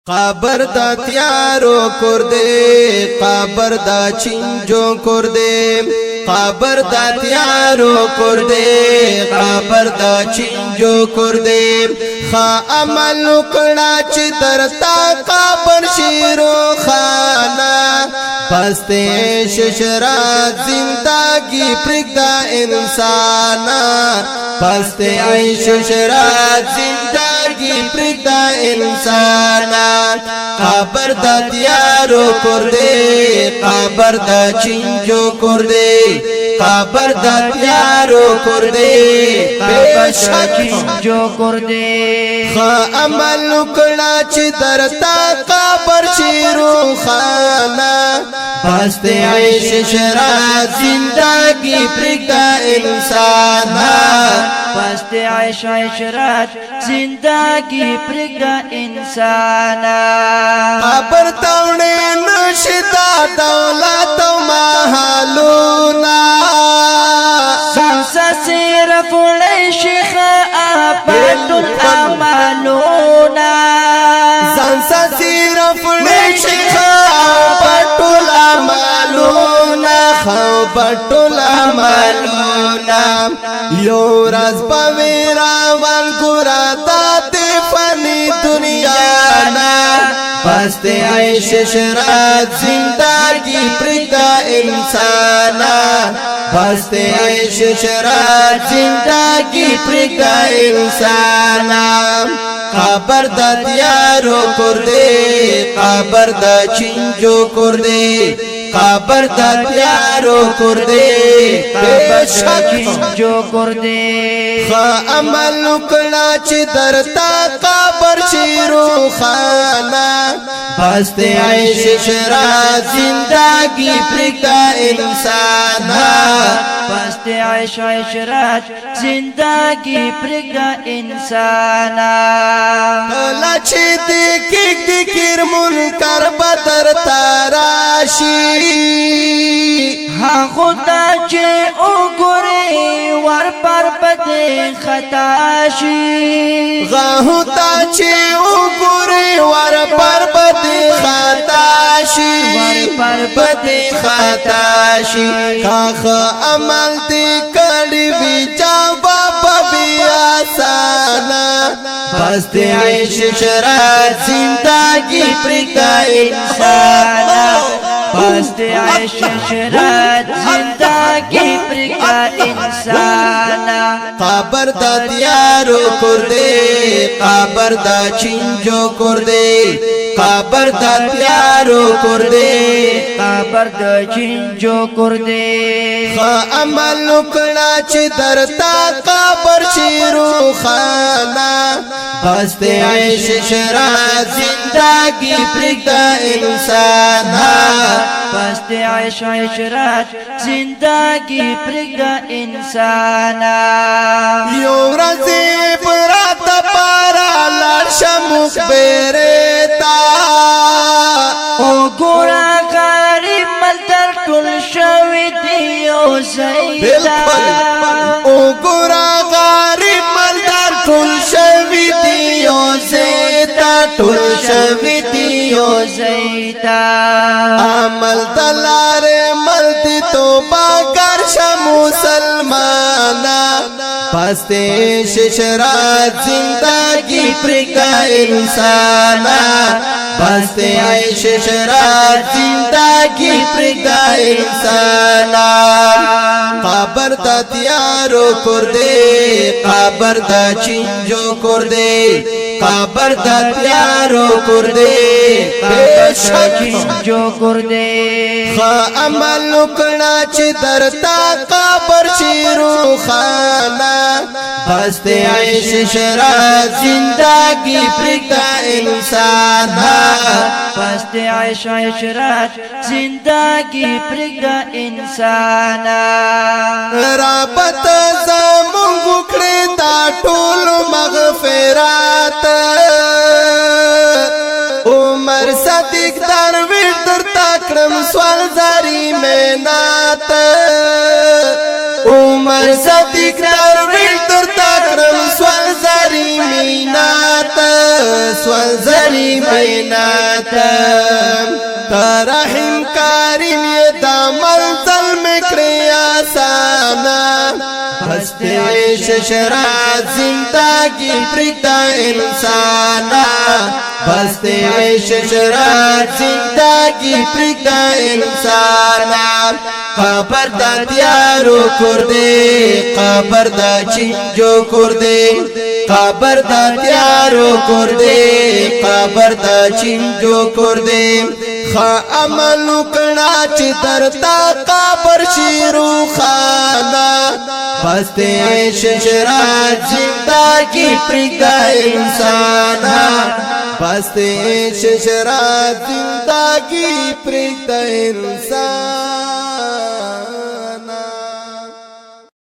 قبر دا تیارو کرده قبر دا چنجو کرده قبر دا تیارو کرده قبر دا چنجو کرده خا عمل کڑا چی درتا قبر شیرو خانا پستے ششرات زندگی پرگدا انسانا پستے ششرات زندگی پرگدا انسانا قبر دا تیارو کرده قبر دا چنجو کرده قبر دا تیارو کرده قبر دا چنجو کرده خا عمل کڑا چی درتا قبر شیرو خانا پستے عیش شرات زندگی پرگدا انسانا پستے عیش عشرات زندگی پرگدا انسانا قبر تاونے نشتا دولت و محلونا سانسا صرف شیخ آباد الامالونا سانسا صرف شیخ آباد الامالونا خوبت الامالونا یو رز پویرا والگورا دات فنی دنیانا پستے عیش شرات زندگی پرگدا انسانا پستے عیش شرات زندگی پرگدا انسانا قبر دا تیارو کرده قبر دا چنجو کرده قبر دا تیارو کرده قبر دا چنجو کرده خا عمل کڑا چی درتا قبر شیرو خانا پستے عیش شرات زندگی پرگدا انسانا پستے عیش عشرات زندگی پرگدا انسانا کلا چی دیکھ دکر منکر بدر تاراشی ہاں خدا چے او گرے ور پر بدے خطاشی غاہو تا چی او گوری ور پر بدی خطاشی ور پر بدے خطاشی کاخ عمل دی کڑی بی جواب بی آسانا پستے عیش شرات زندگی پرگدا انسانا پستے عیش شرات زندگی پرگدا انسانا قبر دا تیارو کرده قبر دا چنجو کرده قبر دا تیارو کرده قبر دا چنجو کرده خا عمل کڑا چی درتا قبر شیرو خانا پستے عیش شرات زندگی پرگدا انسانا پستے عیش عشرات زندگی پرگدا انسانا یو رزی برات پارا لرشمک بیرتا او گورا غریب ملتر ټول شوی دیو زیدا او گورا غریب ملدار ټول شوی دیو زیتا ټول شوی دیو زیدا عمل دلار ملتی توبہ کرش مسلمانا پستے ششرات زندگی پرگدا انسانا پستے عیش شرات زندگی پرگدا انسانا قبر دا تیارو کرده قبر دا چنجو کرده قبر دا تیارو کرده قبر دا چنجو کرده خا عمل کڑا چی درتا قبر شیرو خانا پستے عیش شرات زندگی پرگدا انسانا پستے عیش عشرات زندگی پرگدا انسانا رابط زمونگ اکڑی دا ټول مغفرات عمر صدیق درویش در تاکرم سوال زاری مینات عمر صدیق درویش در تاکرم سوال زاری مینات سوزلی مینات ترحم کریم یہ دا منزل مکری آسانا ہستے ششرات زندگی پرکتا انسانا بستے ششرات زندگی پرکتا انسانا قبر دا تیارو کردے قبر دا چنجو کردے قبر دا تیارو کردے قبر دا چنجو کردے خا عملو کنا چی درتا قبر شیرو خانا بستے ششرات زندگی پرکتا انسانا بستے ششرات زندگی پرکتا انسان